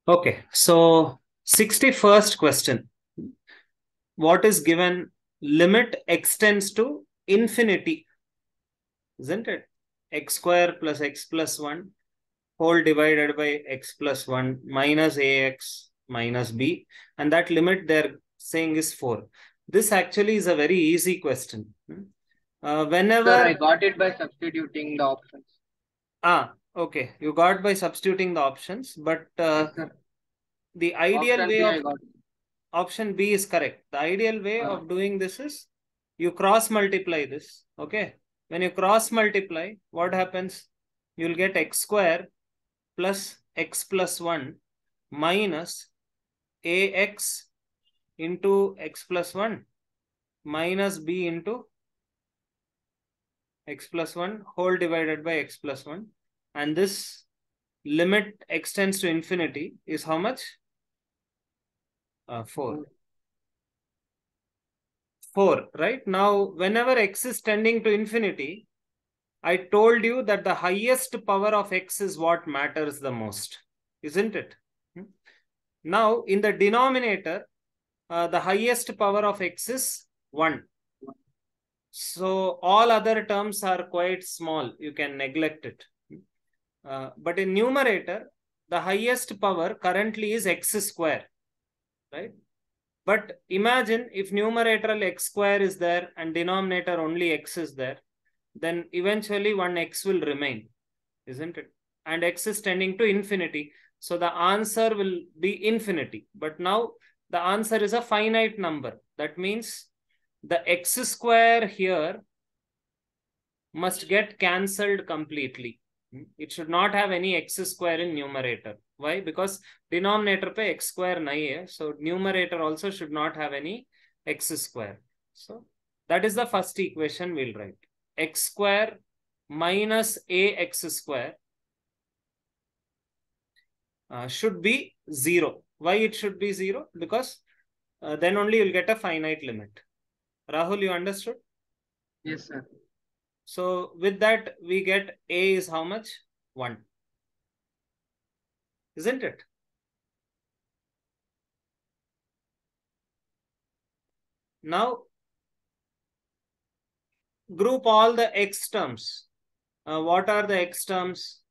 Okay, so 61st question. What is given? Limit extends to infinity, isn't it? X square plus x plus 1 whole divided by x plus 1 minus ax minus b. And that limit they're saying is 4. This actually is a very easy question. Sir, I Whenever... got it by substituting the options. Okay, you got by substituting the options, but Yes, sir. the ideal Option way B of... I got. Option B is correct. The ideal way Uh, of doing this is you cross multiply this. Okay. When you cross multiply, what happens? You'll get x square plus x plus 1 minus ax into x plus 1 minus b into x plus 1 whole divided by x plus 1. And this limit extends to infinity is how much? 4. 4, right? Now, whenever x is tending to infinity, I told you that the highest power of x is what matters the most, isn't it? Now, in the denominator, the highest power of x is 1. So, all other terms are quite small. You can neglect it. But in numerator, the highest power currently is x square, right? But imagine if numerator x square is there and denominator only x is there, then eventually one x will remain, isn't it? And x is tending to infinity. So the answer will be infinity. But now the answer is a finite number. That means the x square here must get cancelled completely. It should not have any x square in numerator. Why? Because denominator pe x square nahi hai. So numerator also should not have any x square. So that is the first equation we'll write. X square minus ax square should be 0. Why it should be 0? Because then only you'll get a finite limit. Rahul, you understood? yes, sir. So with that, we get a is how much? 1. Isn't it? Now, group all the x terms. What are the x terms?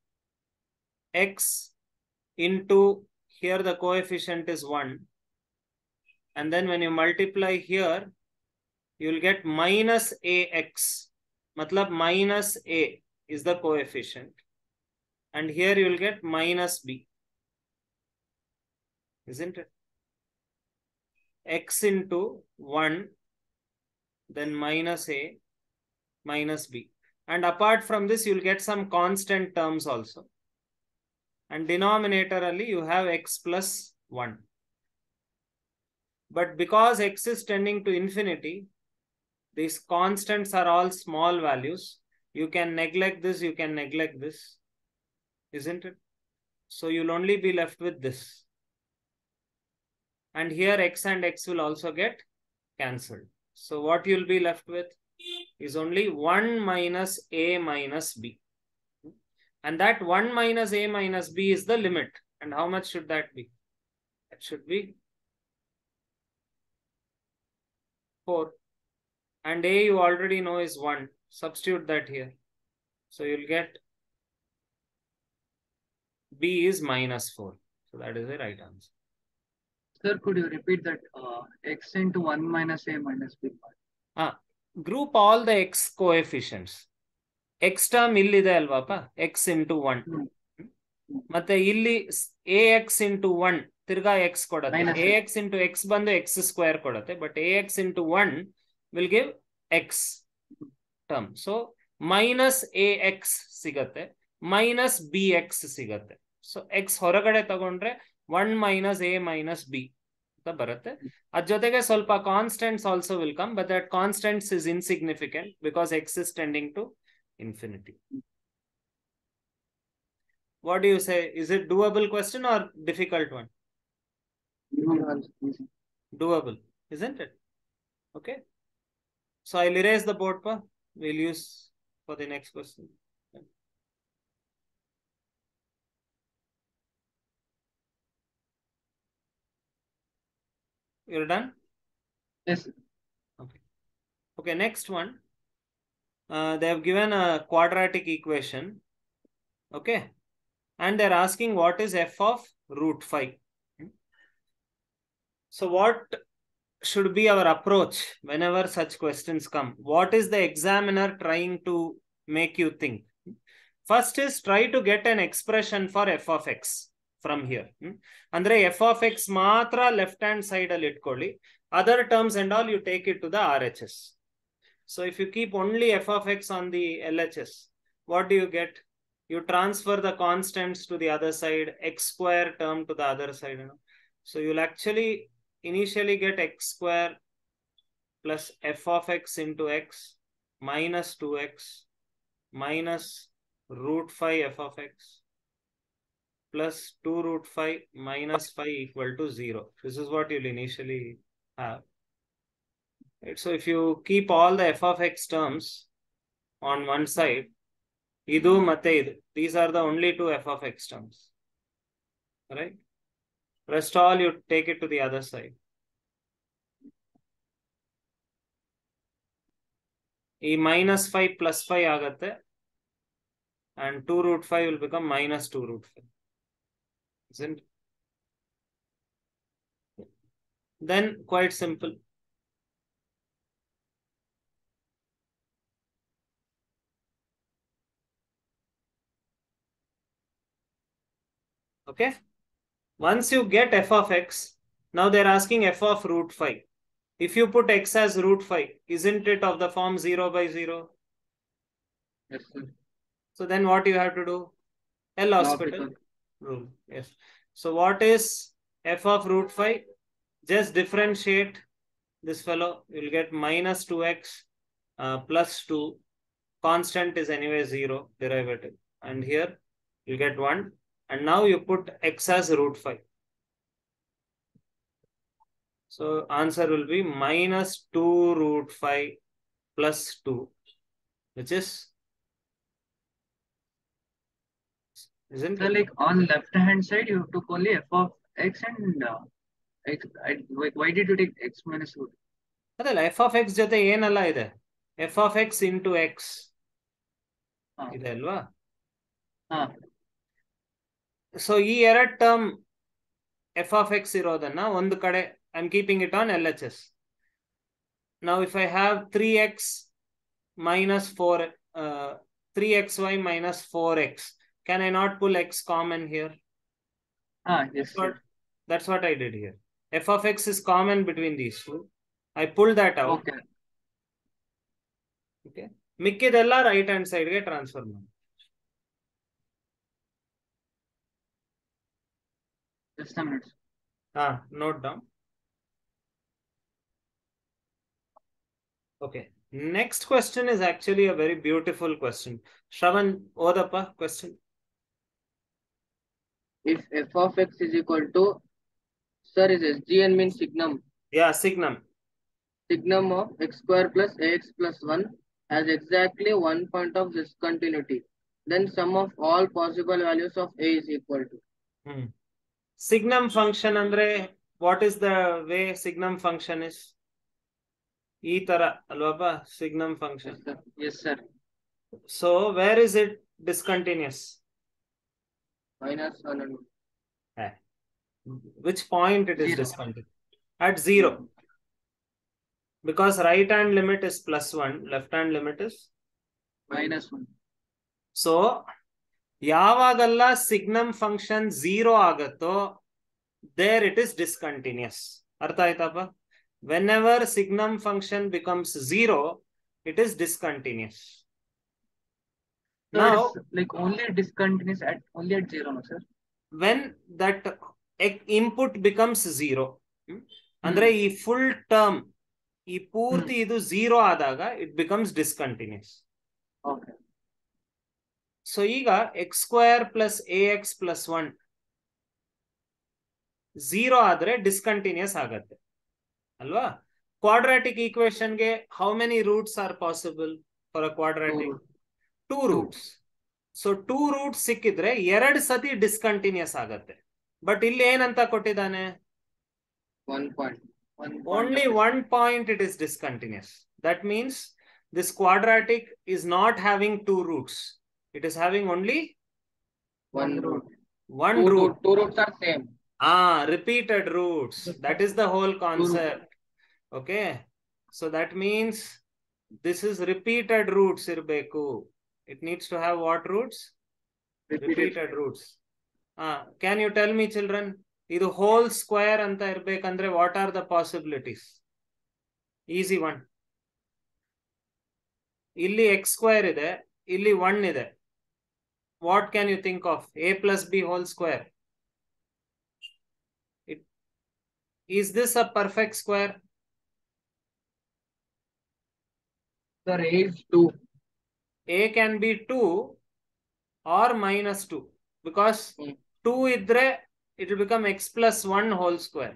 X into, here the coefficient is 1. And then when you multiply here, you'll get minus ax. Matlab minus a is the coefficient. And here you will get minus b. Isn't it? X into 1, then minus a, minus b. And apart from this, you'll get some constant terms also. And denominator only you have x plus 1. But because x is tending to infinity, these constants are all small values. You can neglect this, you can neglect this. Isn't it? So you'll only be left with this. And here x and x will also get cancelled. So what you'll be left with is only 1 minus a minus b. And that 1 minus a minus b is the limit. And how much should that be? That should be 4. And a you already know is 1. Substitute that here. So you'll get b is minus 4. So that is the right answer. Sir, could you repeat that x into 1 minus a minus b part? Group all the x coefficients. X term illide alvapa, x into 1. ಮತ್ತೆ ಇಲ್ಲಿ ax into 1 ತಿರ್ಗಾ x ಕೊಡುತ್ತೆ. ax into x ಬಂದು x square ಕೊಡುತ್ತೆ. But ax into 1 will give x term. So minus ax ಸಿಗತ್ತೆ, minus bx ಸಿಗತ್ತೆ. So x ಹೊರಗಡೆ ತಗೊಂಡ್ರೆ 1 minus a minus b ಅಂತ ಬರುತ್ತೆ. ಅದ್ರ ಜೊತೆಗೆ ಸ್ವಲ್ಪ constants also will come, but that constants is insignificant because x is tending to infinity. What do you say? Is it doable question or difficult one? Doable, isn't it? Okay. So I'll erase the board pa. We'll use for the next question. You're done? Yes. Okay. Okay, next one. They have given a quadratic equation. Okay. And they're asking what is f of root 5. So what should be our approach whenever such questions come? What is the examiner trying to make you think? First is try to get an expression for f of x from here. Andre f of x matra left hand side ಅಲ್ಲಿ ಇಟ್ಕೊಳ್ಳಿ. Other terms and all you take it to the RHS. So if you keep only f of x on the LHS, what do you get? You transfer the constants to the other side, x square term to the other side. So you'll actually initially get x square plus f of x into x minus 2x minus root 5 f of x plus 2 root 5 minus 5 equal to 0. This is what you'll initially have. Right? So if you keep all the f of x terms on one side, idu matte idu, these are the only two f of x terms. Right? Rest all you take it to the other side. E minus 5 plus 5 ಆಗತ್ತೆ and 2 root 5 will become minus 2 root 5. Isn't it? Then quite simple. Okay. Once you get f of x, now they're asking f of root 5. If you put x as root 5, isn't it of the form 0 by 0? Yes, sir. So then what you have to do? L'Hospital rule. Yes. So what is f of root 5? Just differentiate this fellow. You'll get minus 2x plus 2. Constant is anyway 0, derivative. And here you get 1. And now you put x as root 5. So answer will be minus 2 root 5 plus 2, which is, isn't So it? like on left hand side, you took only f of x and x. Why did you take x minus root? ಅದಲ್ಲ f of x ಜೊತೆ ಏನಲ್ಲ ಇದೆ, f of x into x ಇದೆ ಅಲ್ವಾ? So ಈ ಎರಡು term f of x ಇರೋದನ್ನ ಒಂದು ಕಡೆ I'm keeping it on LHS. Now if I have 3x minus 4, 3xy minus 4x, can I not pull x common here? Yes, sir. That's what I did here. F of x is common between these two. I pulled that out. Okay. Okay. ಮಿಕ್ಕಿದೆಲ್ಲ right hand ಸೈಡ್ಗೆ transfer ಮಾಡಿ. Just a minute. Note down. Okay. Next question is actually a very beautiful question. Shravan, odappa question. If f of x is equal to, sir, is SGN means signum. Yeah, signum. Signum of x square plus ax plus 1 has exactly 1 point of discontinuity. Then sum of all possible values of a is equal to. Signum function andre, what is the way signum function is? ಈ ತರ ಅಲ್ವಾ signum function? Yes, sir. Yes, sir. So where is it discontinuous? Minus 1 and 1. Which point it is 0. discontinuous? At 0. Because right hand limit is plus 1, left hand limit is minus 1. So ಯಾವಾಗಲ್ಲ signum function 0 ಆಗತ್ತೋ there it is discontinuous. ಅರ್ಥ ಆಯ್ತಪ್ಪ? Whenever signum function becomes 0, it is discontinuous. So now it's like only discontinuous at 0, no, sir? When that input becomes 0, ಅಂದ್ರೆ ಈ full term, ಈ ಪೂರ್ತಿ ಇದು 0 ಆದಾಗ it becomes discontinuous. Okay. So ಈಗ x square plus ax plus 1 0 ಆದ್ರೆ discontinuous ಆಗತ್ತೆ ಅಲ್ವಾ? Quadratic equation ಗೆ how many roots are possible for a quadratic? 2 roots. So 2 roots ಸಿಕ್ಕಿದ್ರೆ 2 ಸತಿ discontinuous ಆಗತ್ತೆ. ಬಟ್ ಇಲ್ಲಿ ಏನಂತ ಕೊಟ್ಟಿದ್ದಾನೆ? 1 point. Only one point it is discontinuous. That means this quadratic is not having two roots. It is having only one root. One root. Two roots are same. Repeated roots. That is the whole concept. Okay. So that means this is repeated roots irbeku. It needs to have what roots? Repeated roots. Can you tell me, children? Idu whole square anta irbekandre what are the possibilities? Easy one. Illi x square ide, illi 1 ide. What can you think of? A plus b whole square. Is this a perfect square? Sir, A is 2. A can be 2 or minus 2 because 2 idre it will become x plus 1 whole square.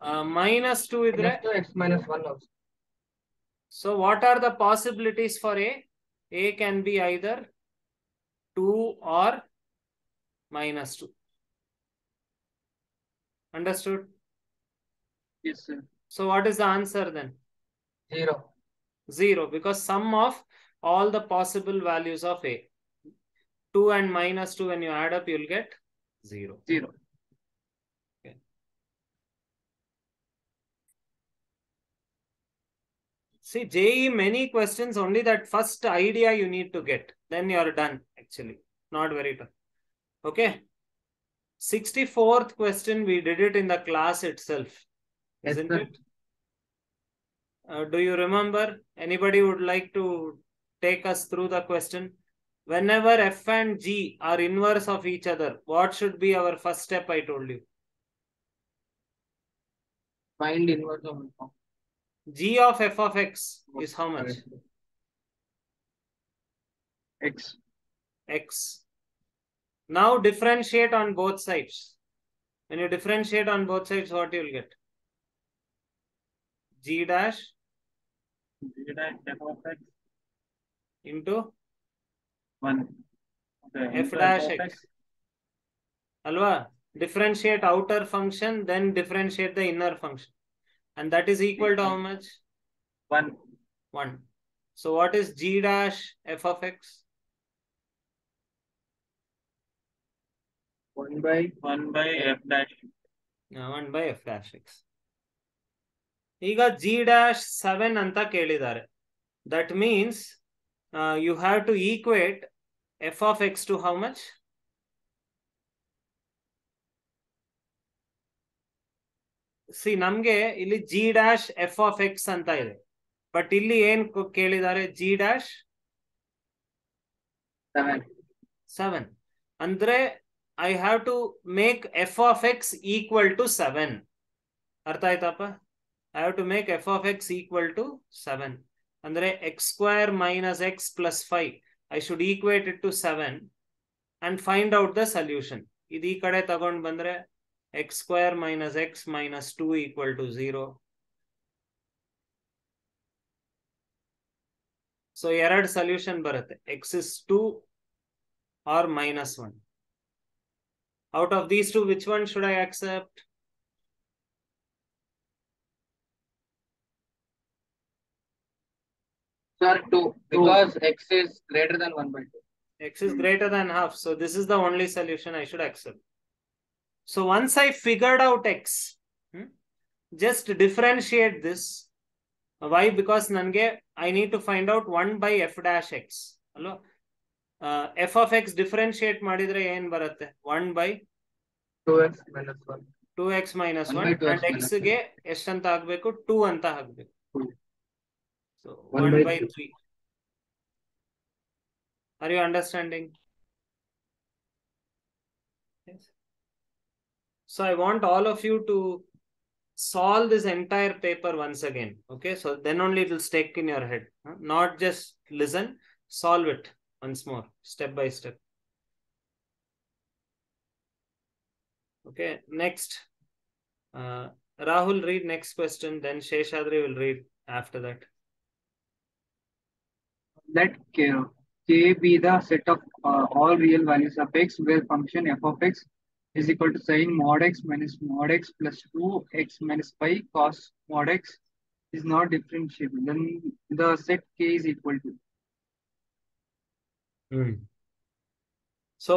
Minus 2 idre. Minus 2 x minus 1 also. So what are the possibilities for A? A can be either 2 or minus 2. Understood? Yes, sir. So what is the answer then? 0. 0, because sum of all the possible values of A. 2 and minus 2, when you add up, you'll get 0. 0. Okay. See, JEE many questions, only that first idea you need to get. Then you're done, actually. Not very tough. Okay. 64th question, we did it in the class itself. Isn't it? Do you remember? Anybody would like to take us through the question? Whenever f and g are inverse of each other, what should be our first step? I told you. Find inverse of alpha. G of f of x is how much? X. X. Now differentiate on both sides. When you differentiate on both sides, what you will get? G dash f of x into 1. Okay, f dash x. Alva, differentiate outer function, then differentiate the inner function. And that is equal to how much? 1. 1. So what is g dash f of x? 1 by f dash. 1 by f dash x. ಈಗ g dash 7 ಅಂತ ಕೇಳಿದ್ದಾರೆ. That means you have to equate f of x to how much? See, ನಮ್ಗೆ ಇಲ್ಲಿ g dash f of x ಅಂತ ಇದೆ. But ಇಲ್ಲಿ ಏನ್ ಕೇಳಿದ್ದಾರೆ? g dash 7. ಅಂದ್ರೆ I have to make f of x equal to 7. ಅರ್ಥ ಆಯ್ತಪ್ಪ? I have to make f of x equal to 7. Andre x square minus x plus 5. I should equate it to 7 and find out the solution. Idi kade tagond bandre x square minus x minus 2 equal to 0. So error solution baratte. X is 2 or minus 1. Out of these two, which one should I accept? Sir, 2. Because x is greater than 1 by 2. X is greater than half. So this is the only solution I should accept. So once I figured out x, just differentiate this. Why? Because nange I need to find out 1 by f dash x. Hello? F of x differentiate madidre yen baratte? 1 by 2x minus 1. 2x minus 1 and x ge ಎಷ್ಟು ಅಂತ ಆಗಬೇಕು? 2 ಅಂತ ಆಗಬೇಕು. So 1 by 3. Are you understanding? Yes. So I want all of you to solve this entire paper once again. Okay, so then only it will stick in your head. Not just listen, solve it once more, step by step. Okay, next. Rahul, read next question, then Sheshadri will read after that. Let K be the set of all real values of x where function f of x is equal to sin mod x plus 2x minus pi cos mod x is not differentiable. Then the set k is equal to. So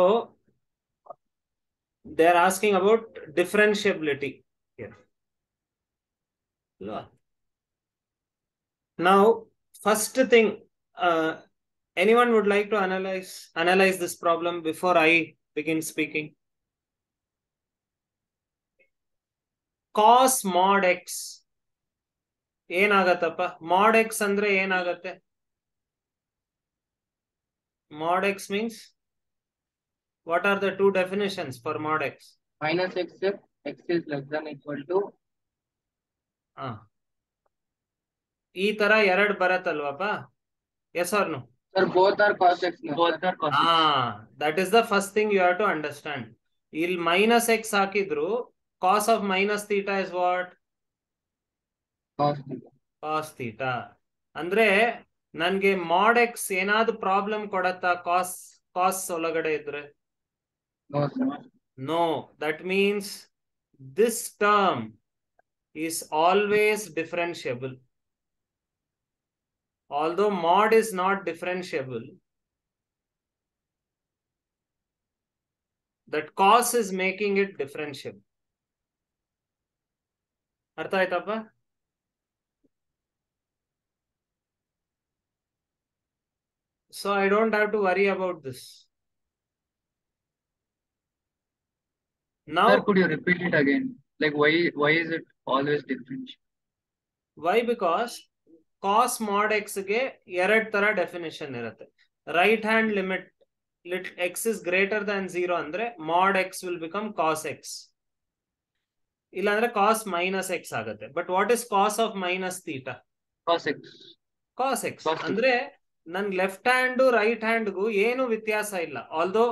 they are asking about differentiability here. Now, first thing, anyone would like to analyze this problem before I begin speaking? Cos mod x ಏನಾಗತ್ತಪ್ಪ? Mod x ಅಂದ್ರೆ ಏನಾಗತ್ತೆ? Mod x means, what are the two definitions for mod x? Minus x if x is less than equal to. ಈ ತರ ಎರಡು ಬರತ್ತಲ್ವಪ್ಪ? Yes or no? Sir, both are cos x. Both are cos x. That is the first thing you have to understand. ಇಲ್ಲಿ minus x ಹಾಕಿದ್ರು cos of minus theta is what? Cos theta. ಅಂದ್ರೆ ನನ್ಗೆ mod x ಏನಾದ್ರು problem ಕೊಡತ್ತಾ ಕಾಸ್ ಒಳಗಡೆ ಇದ್ರೆ? No, sir. No, that means this term is always differentiable. Although mod is not differentiable, that cos is making it differentiable. ಅರ್ಥ ಆಯ್ತಪ್ಪ? So I don't have to worry about this. Now, Sir, could you repeat it again? Like why is it always different? Why? Because cos mod x ಗೆ ಎರಡು ತರ definition ಇರುತ್ತೆ. Right hand limit x is greater than 0 ಅಂದ್ರೆ mod x will become cos x. ಇಲ್ಲಾಂದ್ರೆ cos minus x ಆಗುತ್ತೆ. But what is cos of minus theta? Cos x. Cos x. ಅಂದ್ರೆ ನನ್ left hand right ಹ್ಯಾಂಡ್ಗೂ ಏನು ವ್ಯತ್ಯಾಸ ಇಲ್ಲ. Although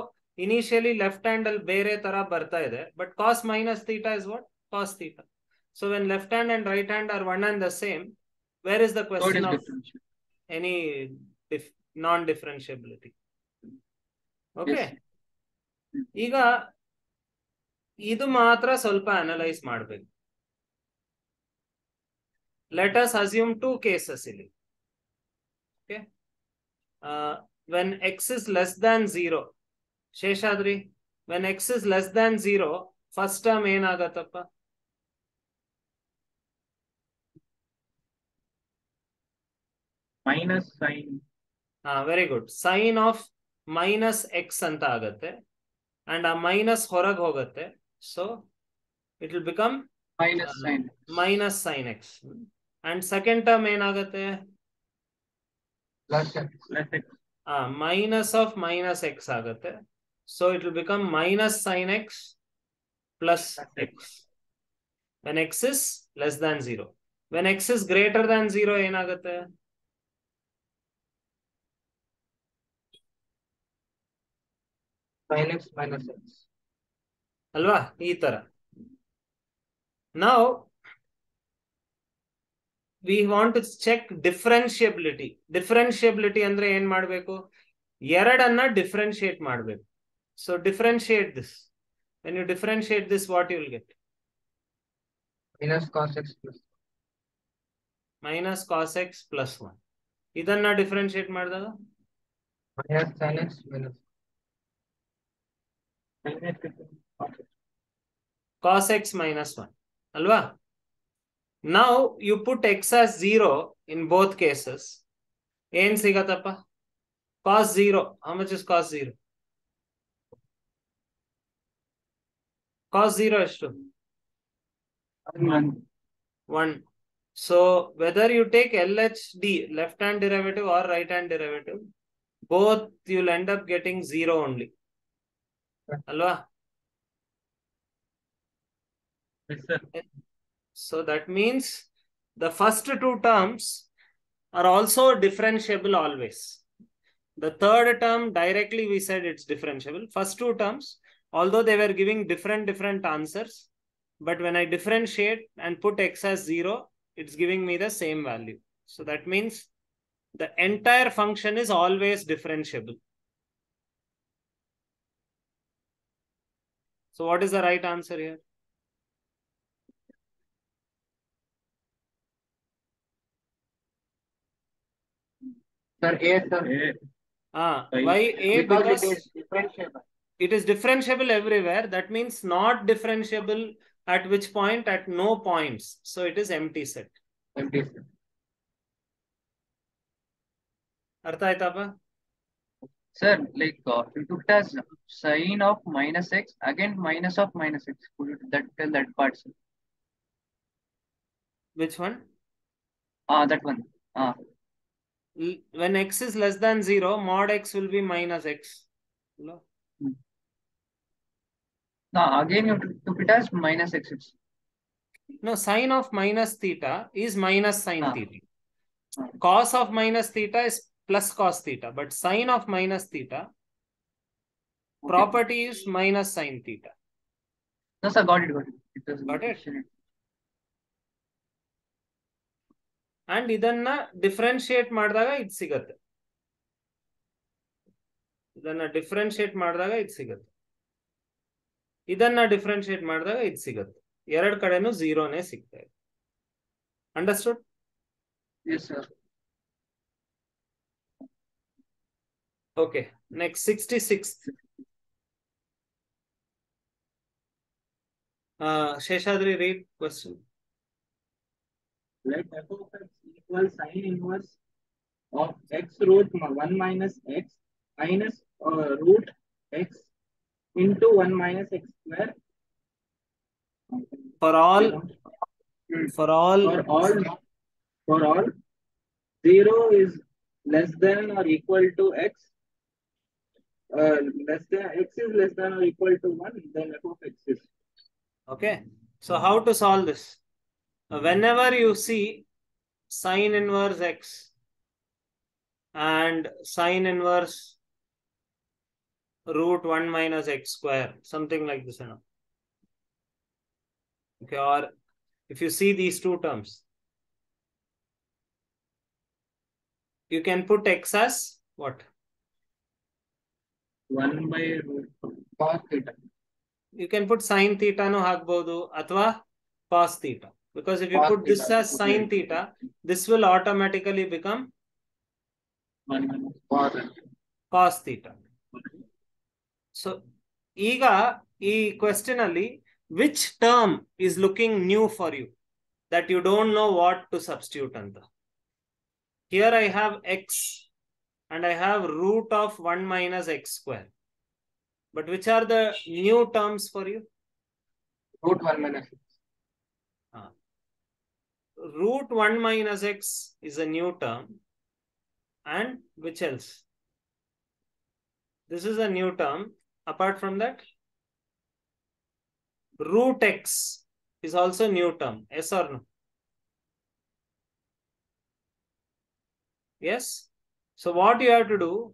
initially left hand ಅಲ್ಲಿ ಬೇರೆ ತರ ಬರ್ತಾ ಇದೆ, but cos minus theta is what? Cos theta. So when left hand and right hand are one and the same, where is the question of any non-differentiability? Okay. ಈಗ ಇದು ಮಾತ್ರ ಸ್ವಲ್ಪ analyse ಮಾಡಬೇಕು. Let us assume two cases ಇಲ್ಲಿ. Okay. When x is less than 0, Seshadri, when x is less than 0, first term ಏನಾಗತ್ತಪ್ಪ? Minus sin. Very good. Sin of minus x ಅಂತ ಆಗತ್ತೆ, and a minus ಹೊರಗೆ ಹೋಗುತ್ತೆ. So it will become minus sin x. And second term ಏನಾಗತ್ತೆ? Plus x. Minus of minus x ಆಗತ್ತೆ. So it will become minus sin x plus x. When x is less than 0. When x is greater than 0 ಏನಾಗತ್ತೆ? Sin x minus x. ಅಲ್ವಾ? ಈ ತರ. Now we want to check differentiability. Differentiability ಅಂದ್ರೆ ಏನ್ ಮಾಡಬೇಕು? ಎರಡನ್ನ differentiate ಮಾಡಬೇಕು. So differentiate this. When you differentiate this, what you will get? Minus cos x plus. Minus cos x plus 1. ಇದನ್ನ differentiate ಮಾಡಿದಾಗ minus sin x minus cos x minus 1. ಅಲ್ವಾ? Now you put x as 0 in both cases. ಏನ್ ಸಿಗತ್ತಪ್ಪ? Cos 0. How much is cos 0? Cos 0 ಎಷ್ಟು? 1. So whether you take LHD, left hand derivative or right hand derivative, both you'll end up getting 0 only. Alva? Yes, sir. So that means the first two terms are also differentiable always. The third term directly we said it's differentiable. First two terms, although they were giving different answers, but when I differentiate and put x as 0, it's giving me the same value. So that means the entire function is always differentiable. So what is the right answer here? Sir, A, sir. Why A? Because Because it is differentiable. it is differentiable everywhere. That means not differentiable at which point? At no points. So it is empty set. Empty set. Artha aitapa? Sir, like you took it as sine of minus x, again minus of minus x. Could you tell that part, sir? Which one? That one. When x is less than 0, mod x will be minus x. No? No, again you took it as minus x. No, sine of minus theta is minus sine theta. Cos of minus theta is plus cos theta. But sine of minus theta, property is minus sine theta. No, sir, got it. Got it? And idanna differentiate ಮಾಡಿದಾಗ ಇದು ಸಿಗುತ್ತೆ. ಇದನ್ನ differentiate ಮಾಡಿದಾಗ ಇದು ಸಿಗುತ್ತೆ. ಇದನ್ನ differentiate ಮಾಡಿದಾಗ ಇದು ಸಿಗುತ್ತೆ. ಎರಡು ಕಡೆನೂ ಝೀರೋನೇ ಸಿಗ್ತಾ ಇದೆ. Understood? Yes, sir. Okay, next 66th. Sheshadri, read question. Let f of x equals sine inverse of x root 1 minus x minus root x into 1 minus x square. For all 0 is less than or equal to x, x is less than or equal to 1, then f of x is. Okay, so how to solve this? Whenever you see sine inverse x and sine inverse root 1 minus x square, something like this, you know. Okay, or if you see these two terms, you can put x as what? 1 by root cos theta. You can put sine theta no hakbodu athwa cos theta. Because if you Cos put this theta. as sine theta, this will automatically become 1 minus cos theta. So, iga ee question alli which term is looking new for you that you don't know what to substitute anta? Here I have x and I have root of 1 minus x square. But which are the new terms for you? Root 1 minus x. Root 1 minus x is a new term. And which else? This is a new term. Apart from that, root x is also a new term. Yes or no? Yes? So what you have to do,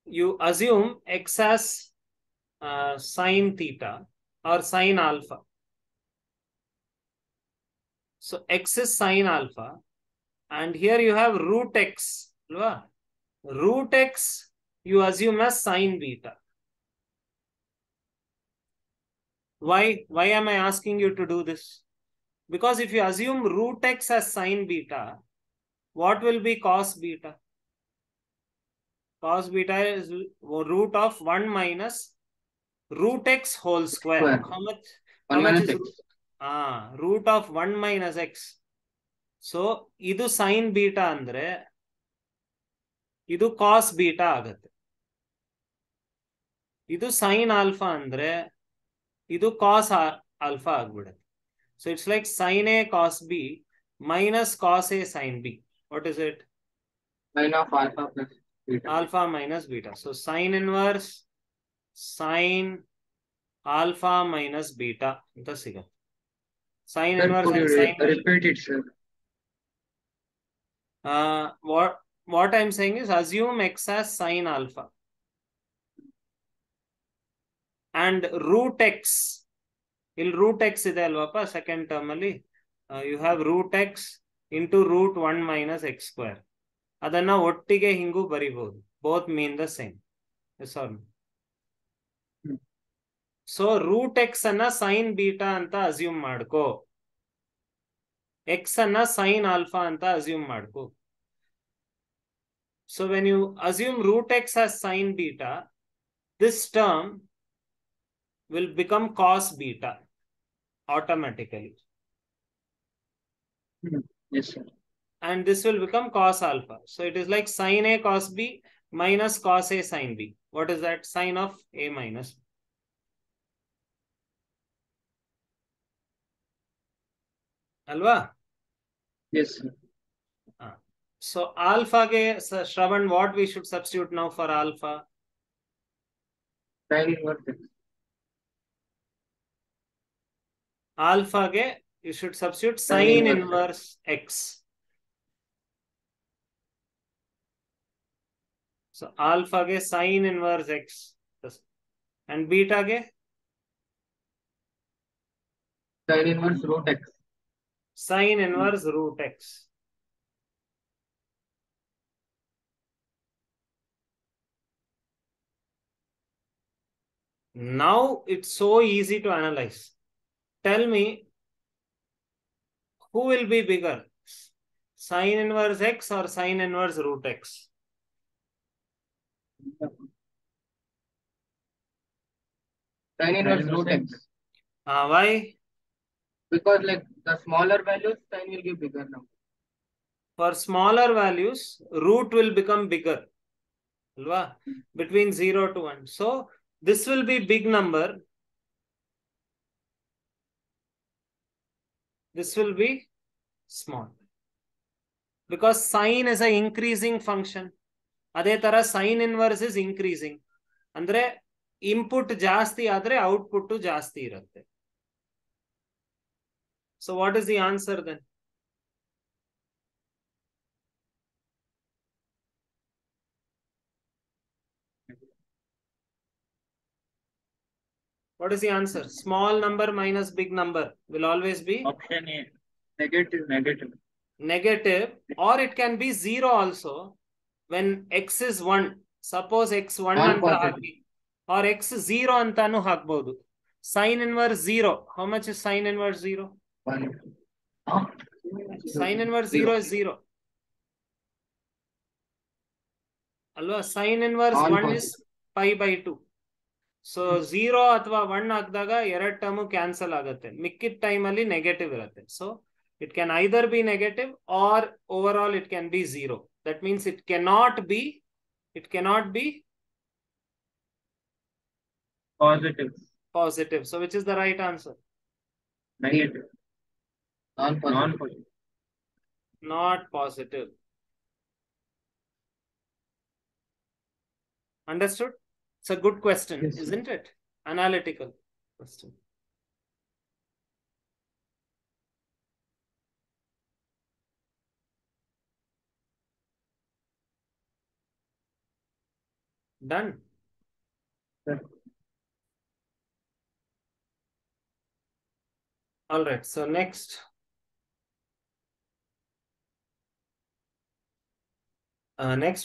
you assume x as sine theta or sine alpha. So x is sine alpha and here you have root x. Root x you assume as sine beta. Why am I asking you to do this? Because if you assume root x as sine beta, what will be cos beta? Cos beta is root of 1 minus root x whole square. How much is root? Root of 1 minus x. So, idu sine beta andre, idu cos beta agate. Idu sine alpha andre, idu cos alpha agbidutte. So, it's like sine A cos B minus cos A sin B. What is it? Sine of alpha plus beta. Alpha minus beta. So, sine inverse sine alpha minus beta. Sine inverse and sine. Repeat it, sir. What I'm saying is assume x as sine alpha. And root x. Root x ide alvapa second term alli. You have root x into root 1 minus x square. Adanna ottige hingu baribodu. Both mean the same. Yes or no? So root x ಅನ್ನ sine beta ಅಂತ assume ಮಾಡ್ಕೋ, x ಅನ್ನ sine alpha ಅಂತ assume ಮಾಡ್ಕೋ. So when you assume root x as sine beta, this term will become cos beta automatically. Yes, sir. And this will become cos alpha. So it is like sin A cos B minus cos A sin B. What is that? Sin of A minus. Alva? Yes, sir. So alpha ge, Shravan, what we should substitute now for alpha? Sin inverse x. Alpha ge, you should substitute Sin sin inverse inverse x. So alpha ge sin inverse x. And beta ge? Sin inverse root x. Sin inverse root x. Now it's so easy to analyze. Tell me, who will be bigger? Sin inverse x or sin inverse root x? Sin inverse root x. Why? Because like the smaller values, sin will give bigger number. For smaller values, root will become bigger. Between 0 to 1. So this will be big number. This will be small. Because sine is an increasing function. ಅದೇ ತರ sine inverse is increasing. ಅಂದ್ರೆ input ಜಾಸ್ತಿ ಆದ್ರೆ output ಜಾಸ್ತಿ ಇರುತ್ತೆ. So what is the answer then? What is the answer? Small number minus big number will always be Option A. Negative. negative, or it can be 0 also. When x is 1, suppose x 1 anta haki, or x 0 antanu hakbodu. Sin inverse 0. How much is sin inverse 0? 1. Sin inverse 0 is 0. Alva, sin inverse 1 is pi by 2. So 0 ಅಥವಾ 1 ಹಾಕಿದಾಗ ಎರಡು term cancel ಆಗುತ್ತೆ, ಮಿಕ್ಕಿದ time ಅಲ್ಲಿ negative ಇರುತ್ತೆ. So it can either be negative or overall it can be 0. That means it cannot be positive. So which is the right answer? Negative. Non-positive. Not positive. Understood? It's a good question, yes, isn't it? Analytical question. Done. Yes. All right. So next,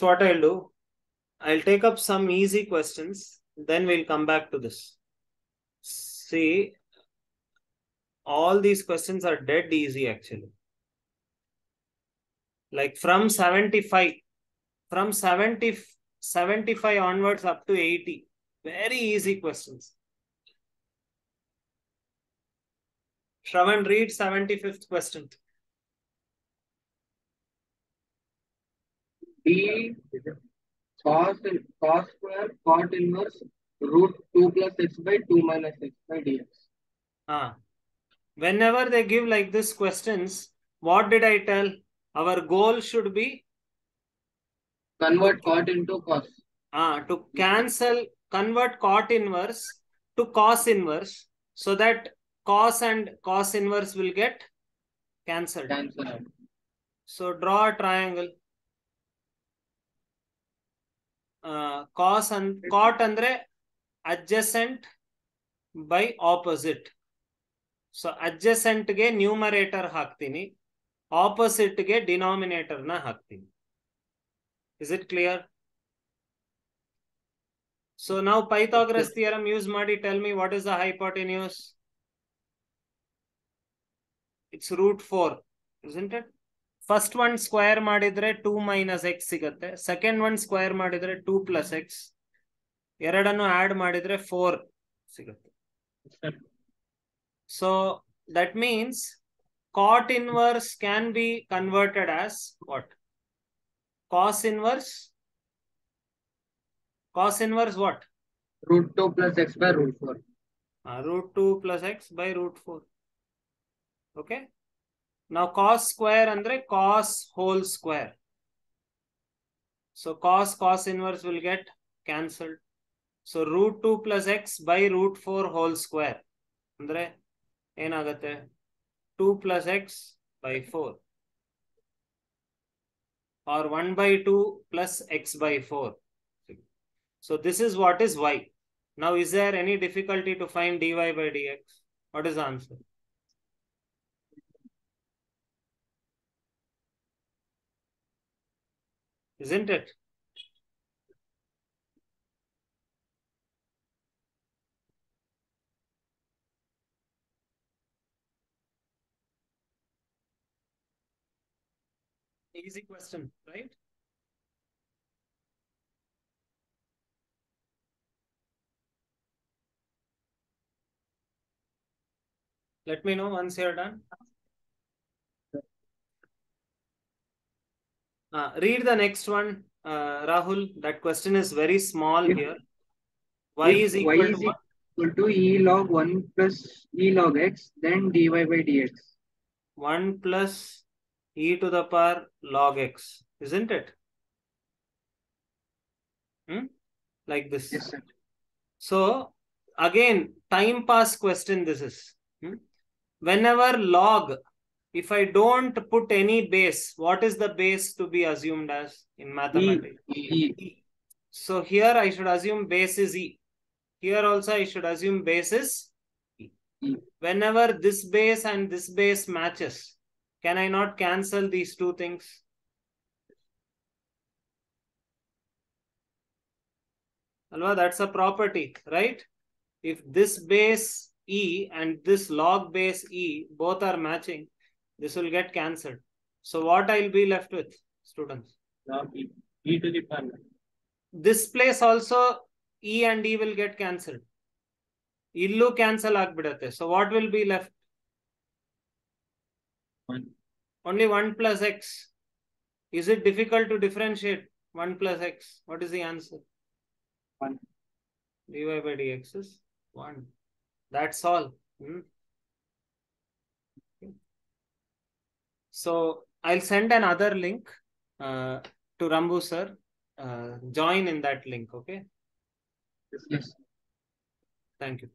what I'll do, I'll take up some easy questions. Then we'll come back to this. See, all these questions are dead easy actually. Like from 75 onwards up to 80. Very easy questions. Shravan, read 75th question. D cos square cot inverse root 2 plus x by 2 minus x by dx. Whenever they give like this questions, what did I tell? Our goal should be convert cot into cos. To convert cot inverse to cos inverse, so that cos and cos inverse will get cancelled. So draw a triangle. Cos and cot andre adjacent by opposite. So adjacent ge numerator ಹಾಕ್ತೀನಿ, opposite ge denominator na ಹಾಕ್ತೀನಿ. Is it clear? So now Pythagoras theorem use ಮಾಡಿ, tell me what is the hypotenuse? It's root 4, isn't it? First one square ಮಾಡಿದ್ರೆ 2 minus x ಸಿಗತ್ತೆ. Second one square ಮಾಡಿದ್ರೆ 2 plus x. ಎರಡನ್ನು add ಮಾಡಿದ್ರೆ 4 ಸಿಗತ್ತೆ. So that means cot inverse can be converted as what? Cos inverse? Cos inverse what? Root 2 plus x by root 4. Root 2 plus x by root 4. Okay. Now cos square andre cos whole square. So cos inverse will get cancelled. So root 2 plus x by root 4 whole square. Andre ಏನಾಗತ್ತೆ? 2 plus x by 4. Or 1 by 2 plus x by 4. So this is what is y. Now is there any difficulty to find dy by dx? What is the answer? Isn't it? Easy question, right? Let me know once you're done. Read the next one, Rahul. That question is very small here. Y is equal to what? Equal to e log 1 plus e log x, then dy by dx. 1 plus e to the power log x, isn't it? Like this. Yes, sir. So again, time pass question this is. Whenever log, if I don't put any base, what is the base to be assumed as in mathematics? E. So here I should assume base is e. Here also I should assume base is e. Whenever this base and this base matches, can I not cancel these two things? Alva, that's a property, right? If this base e and this log base e both are matching, this will get cancelled. So what I'll be left with, students? Log e to the power. This place also e and e will get cancelled. Illu cancel agbidutte. So what will be left? 1. Only 1 plus x. Is it difficult to differentiate 1 plus x? What is the answer? 1. dy by dx is 1. That's all. So I'll send another link to Rambu sir. Join in that link, okay? Yes. Thank you.